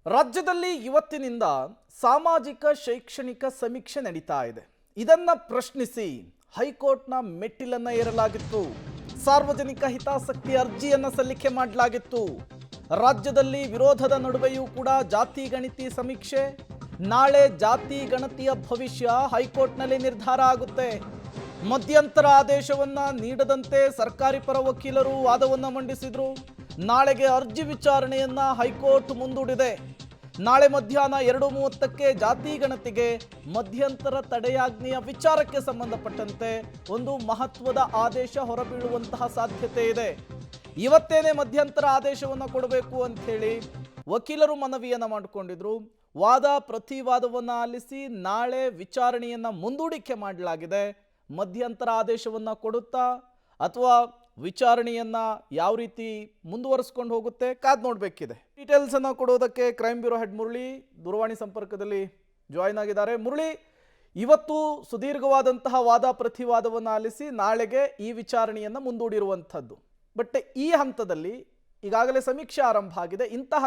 ರಾಜ್ಯದಲ್ಲಿ ಇವತ್ತಿನಿಂದ ಸಾಮಾಜಿಕ ಶೈಕ್ಷಣಿಕ ಸಮೀಕ್ಷೆ ನಡೀತಾ ಇದೆ. ಇದನ್ನ ಪ್ರಶ್ನಿಸಿ ಹೈಕೋರ್ಟ್ನ ಮೆಟ್ಟಿಲನ್ನ ಏರಲಾಗಿತ್ತು. ಸಾರ್ವಜನಿಕ ಹಿತಾಸಕ್ತಿ ಅರ್ಜಿಯನ್ನ ಸಲ್ಲಿಕೆ ಮಾಡಲಾಗಿತ್ತು. ರಾಜ್ಯದಲ್ಲಿ ವಿರೋಧದ ನಡುವೆಯೂ ಕೂಡ ಜಾತಿ ಗಣತಿ ಸಮೀಕ್ಷೆ. ನಾಳೆ ಜಾತಿ ಗಣತಿಯ ಭವಿಷ್ಯ ಹೈಕೋರ್ಟ್ನಲ್ಲಿ ನಿರ್ಧಾರ ಆಗುತ್ತೆ. ಮಧ್ಯಂತರ ಆದೇಶವನ್ನ ನೀಡದಂತೆ ಸರ್ಕಾರಿ ಪರ ವಕೀಲರು ವಾದವನ್ನ ಮಂಡಿಸಿದ್ರು. ನಾಳೆಗೆ ಅರ್ಜಿ ವಿಚಾರಣೆಯನ್ನ ಹೈಕೋರ್ಟ್ ಮುಂದೂಡಿದೆ. ನಾಳೆ ಮಧ್ಯಾಹ್ನ 2:30ಕ್ಕೆ ಜಾತಿ ಗಣತಿಗೆ ಮಧ್ಯಂತರ ತಡೆಯಾಜ್ಞೆಯ ವಿಚಾರಕ್ಕೆ ಸಂಬಂಧಪಟ್ಟಂತೆ ಒಂದು ಮಹತ್ವದ ಆದೇಶ ಹೊರಬೀಳುವಂತಹ ಸಾಧ್ಯತೆ ಇದೆ. ಇವತ್ತೇನೆ ಮಧ್ಯಂತರ ಆದೇಶವನ್ನು ಕೊಡಬೇಕು ಅಂತ ಹೇಳಿ ವಕೀಲರು ಮನವಿಯನ್ನ ಮಾಡಿಕೊಂಡಿದ್ರು. ವಾದ ಪ್ರತಿವಾದವನ್ನು ಆಲಿಸಿ ನಾಳೆ ವಿಚಾರಣೆಯನ್ನ ಮುಂದೂಡಿಕೆ ಮಾಡಲಾಗಿದೆ. ಮಧ್ಯಂತರ ಆದೇಶವನ್ನ ಕೊಡುತ್ತಾ ಅಥವಾ ವಿಚಾರಣೆಯನ್ನ ಯಾವ ರೀತಿ ಮುಂದುವರಿಸಿಕೊಂಡು ಹೋಗುತ್ತೆ ಕಾದ್ ನೋಡಬೇಕಿದೆ. ಡೀಟೇಲ್ಸ್ ಅನ್ನ ಕೊಡೋದಕ್ಕೆ ಕ್ರೈಮ್ ಬ್ಯೂರೋ ಹೆಡ್ ಮುರಳಿ ದೂರವಾಣಿ ಸಂಪರ್ಕದಲ್ಲಿ ಜಾಯಿನ್ ಆಗಿದ್ದಾರೆ. ಮುರಳಿ, ಇವತ್ತು ಸುದೀರ್ಘವಾದಂತಹ ವಾದ ಪ್ರತಿವಾದವನ್ನು ಆಲಿಸಿ ನಾಳೆಗೆ ಈ ವಿಚಾರಣೆಯನ್ನ ಮುಂದೂಡಿರುವಂಥದ್ದು. ಬಟ್ ಈ ಹಂತದಲ್ಲಿ ಈಗಾಗಲೇ ಸಮೀಕ್ಷೆ ಆರಂಭ ಆಗಿದೆ. ಇಂತಹ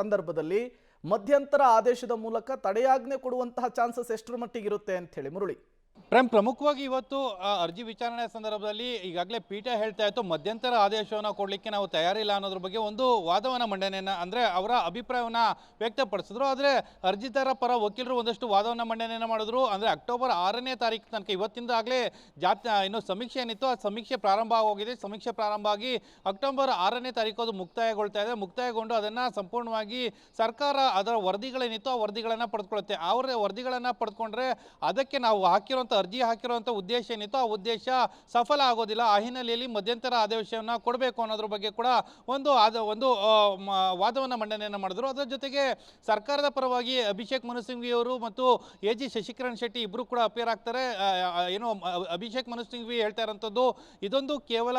ಸಂದರ್ಭದಲ್ಲಿ ಮಧ್ಯಂತರ ಆದೇಶದ ಮೂಲಕ ತಡೆಯಾಜ್ಞೆ ಕೊಡುವಂತಹ ಚಾನ್ಸಸ್ ಎಷ್ಟರ ಮಟ್ಟಿಗೆ ಇರುತ್ತೆ ಅಂತ ಹೇಳಿ ಮುರಳಿ? ಪ್ರಮುಖವಾಗಿ ಇವತ್ತು ಅರ್ಜಿ ವಿಚಾರಣೆ ಸಂದರ್ಭದಲ್ಲಿ ಈಗಾಗಲೇ ಪೀಠ ಹೇಳ್ತಾ ಇತ್ತು, ಮಧ್ಯಂತರ ಆದೇಶವನ್ನು ಕೊಡಲಿಕ್ಕೆ ನಾವು ತಯಾರಿಲ್ಲ ಅನ್ನೋದ್ರ ಬಗ್ಗೆ ಒಂದು ವಾದವನ್ನು ಮಂಡನೆಯನ್ನು ಅಂದರೆ ಅವರ ಅಭಿಪ್ರಾಯವನ್ನು ವ್ಯಕ್ತಪಡಿಸಿದ್ರು. ಆದರೆ ಅರ್ಜಿದಾರ ಪರ ವಕೀಲರು ಒಂದಷ್ಟು ವಾದವನ್ನು ಮಂಡನೆಯನ್ನು ಮಾಡಿದ್ರು. ಅಂದರೆ ಅಕ್ಟೋಬರ್ 6ನೇ ತಾರೀಕು ತನಕ ಇವತ್ತಿಂದಾಗಲೇ ಇನ್ನು ಸಮೀಕ್ಷೆ ಏನಿತ್ತು ಆ ಸಮೀಕ್ಷೆ ಪ್ರಾರಂಭ ಆಗೋಗಿದೆ. ಸಮೀಕ್ಷೆ ಪ್ರಾರಂಭ ಆಗಿ ಅಕ್ಟೋಬರ್ 6ನೇ ತಾರೀಕು ಅದು ಮುಕ್ತಾಯಗೊಳ್ತಾ ಇದೆ. ಮುಕ್ತಾಯಗೊಂಡು ಅದನ್ನು ಸಂಪೂರ್ಣವಾಗಿ ಸರ್ಕಾರ ಅದರ ವರದಿಗಳೇನಿತ್ತು ಆ ವರದಿಗಳನ್ನು ಪಡೆದುಕೊಳ್ಳುತ್ತೆ. ಅವರ ವರದಿಗಳನ್ನು ಪಡೆದುಕೊಂಡ್ರೆ ಅದಕ್ಕೆ ನಾವು ಅರ್ಜಿ ಹಾಕಿರುವಂಥ ಉದ್ದೇಶ ಏನಿತ್ತು ಆ ಉದ್ದೇಶ ಸಫಲ ಆಗೋದಿಲ್ಲ. ಆ ಹಿನ್ನೆಲೆಯಲ್ಲಿ ಮಧ್ಯಂತರ ಆದೇಶವನ್ನು ಕೊಡಬೇಕು ಅನ್ನೋದ್ರ ಬಗ್ಗೆ ಕೂಡ ಒಂದು ವಾದವನ್ನು ಮಂಡನೆಯನ್ನು ಮಾಡಿದ್ರು. ಅದರ ಜೊತೆಗೆ ಸರ್ಕಾರದ ಪರವಾಗಿ ಅಭಿಷೇಕ್ ಮನು ಸಿಂಘ್ವಿ ಅವರು ಮತ್ತು ಎ ಜಿ ಶಶಿಕರಣ್ ಶೆಟ್ಟಿ ಇಬ್ಬರು ಕೂಡ ಅಪಿಯರ್ ಆಗ್ತಾರೆ. ಅಭಿಷೇಕ್ ಮನು ಸಿಂಘ್ವಿ ಹೇಳ್ತಾ ಇರೋಂಥದ್ದು ಇದೊಂದು ಕೇವಲ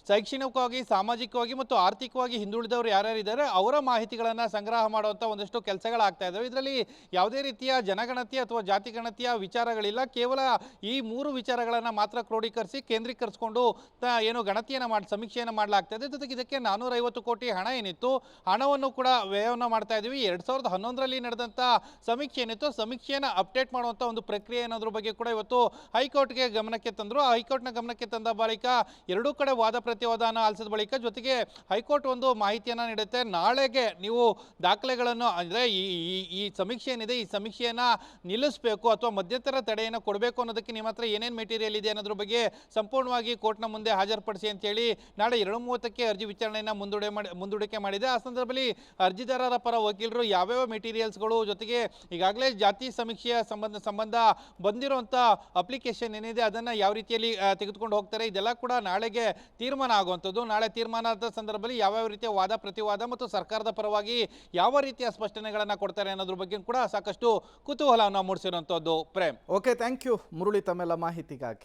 ಶೈಕ್ಷಣಿಕವಾಗಿ, ಸಾಮಾಜಿಕವಾಗಿ ಮತ್ತು ಆರ್ಥಿಕವಾಗಿ ಹಿಂದುಳಿದವರು ಯಾರ್ಯಾರಿದ್ದಾರೆ ಅವರ ಮಾಹಿತಿಗಳನ್ನು ಸಂಗ್ರಹ ಮಾಡುವಂಥ ಒಂದಷ್ಟು ಕೆಲಸಗಳಾಗ್ತಾ ಇದ್ದಾವೆ. ಇದರಲ್ಲಿ ಯಾವುದೇ ರೀತಿಯ ಜನಗಣತಿ ಅಥವಾ ಜಾತಿ ಗಣತಿಯ ವಿಚಾರಗಳಿಲ್ಲ. ಕೇವಲ ಈ 3 ವಿಚಾರಗಳನ್ನು ಮಾತ್ರ ಕ್ರೋಢೀಕರಿಸಿ ಕೇಂದ್ರೀಕರಿಸಿಕೊಂಡು ಗಣತಿಯನ್ನು ಸಮೀಕ್ಷೆಯನ್ನು ಮಾಡಲಾಗ್ತಾ ಇದೆ. ಜೊತೆಗೆ ಇದಕ್ಕೆ 450 ಕೋಟಿ ಹಣ ಏನಿತ್ತು ಹಣವನ್ನು ಕೂಡ ವ್ಯಯವನ್ನು ಮಾಡ್ತಾ ಇದ್ದೀವಿ. 2011ರಲ್ಲಿ ನಡೆದಂಥ ಸಮೀಕ್ಷೆ ಏನಿತ್ತು ಸಮೀಕ್ಷೆಯನ್ನು ಅಪ್ಡೇಟ್ ಮಾಡುವಂಥ ಒಂದು ಪ್ರಕ್ರಿಯೆ ಅನ್ನೋದ್ರ ಬಗ್ಗೆ ಕೂಡ ಇವತ್ತು ಹೈಕೋರ್ಟ್ಗೆ ಗಮನಕ್ಕೆ ತಂದರು. ಹೈಕೋರ್ಟ್ನ ಗಮನಕ್ಕೆ ತಂದ ಬಳಿಕ ಎರಡೂ ಕಡೆ ವಾದ ಪ್ರತಿವಾದನ ಆಲಿಸಿದ ಬಳಿಕ ಜೊತೆಗೆ ಹೈಕೋರ್ಟ್ ಒಂದು ಮಾಹಿತಿಯನ್ನು ನೀಡುತ್ತೆ. ನಾಳೆಗೆ ನೀವು ದಾಖಲೆಗಳನ್ನು ಅಂದರೆ ಈ ಸಮೀಕ್ಷೆ ಏನಿದೆ ಈ ಸಮೀಕ್ಷೆಯನ್ನು ನಿಲ್ಲಿಸಬೇಕು ಅಥವಾ ಮಧ್ಯಂತರ ತಡೆಯನ್ನು ಕೊಡಬೇಕು ಅನ್ನೋದಕ್ಕೆ ನಿಮ್ಮ ಹತ್ರ ಏನೇನು ಮೆಟೀರಿಯಲ್ ಇದೆ ಅನ್ನೋದ್ರ ಬಗ್ಗೆ ಸಂಪೂರ್ಣವಾಗಿ ಕೋರ್ಟ್ನ ಮುಂದೆ ಹಾಜರುಪಡಿಸಿ ಅಂತೇಳಿ ನಾಳೆ 2:30ಕ್ಕೆ ಅರ್ಜಿ ವಿಚಾರಣೆಯನ್ನು ಮುಂದೂಡಿಕೆ ಮಾಡಿದೆ. ಆ ಸಂದರ್ಭದಲ್ಲಿ ಅರ್ಜಿದಾರರ ಪರ ವಕೀಲರು ಯಾವ್ಯಾವ ಮೆಟೀರಿಯಲ್ಸ್ಗಳು ಜೊತೆಗೆ ಈಗಾಗಲೇ ಜಾತಿ ಸಮೀಕ್ಷೆಯ ಸಂಬಂಧ ಬಂದಿರುವಂಥ ಅಪ್ಲಿಕೇಶನ್ ಏನಿದೆ ಅದನ್ನು ಯಾವ ರೀತಿಯಲ್ಲಿ ತೆಗೆದುಕೊಂಡು ಹೋಗ್ತಾರೆ ಇದೆಲ್ಲ ಕೂಡ ನಾಳೆಗೆ ತೀರ್ಮಾನ ಆಗುವಂಥದ್ದು. ನಾಳೆ ತೀರ್ಮಾನದ ಸಂದರ್ಭದಲ್ಲಿ ಯಾವ್ಯಾವ ರೀತಿಯ ವಾದ ಪ್ರತಿವಾದ ಮತ್ತು ಸರ್ಕಾರದ ಪರವಾಗಿ ಯಾವ ರೀತಿಯ ಸ್ಪಷ್ಟನೆಗಳನ್ನು ಕೊಡ್ತಾರೆ ಅನ್ನೋದ್ರ ಬಗ್ಗೆ ಕೂಡ ಸಾಕಷ್ಟು ಕುತೂಹಲವನ್ನು ಮೂಡಿಸಿರುವಂಥದ್ದು. Prem. Okay, thank you Murali ತಮ್ಮೆಲ್ಲ ಮಾಹಿತಿಗಾಗಿ.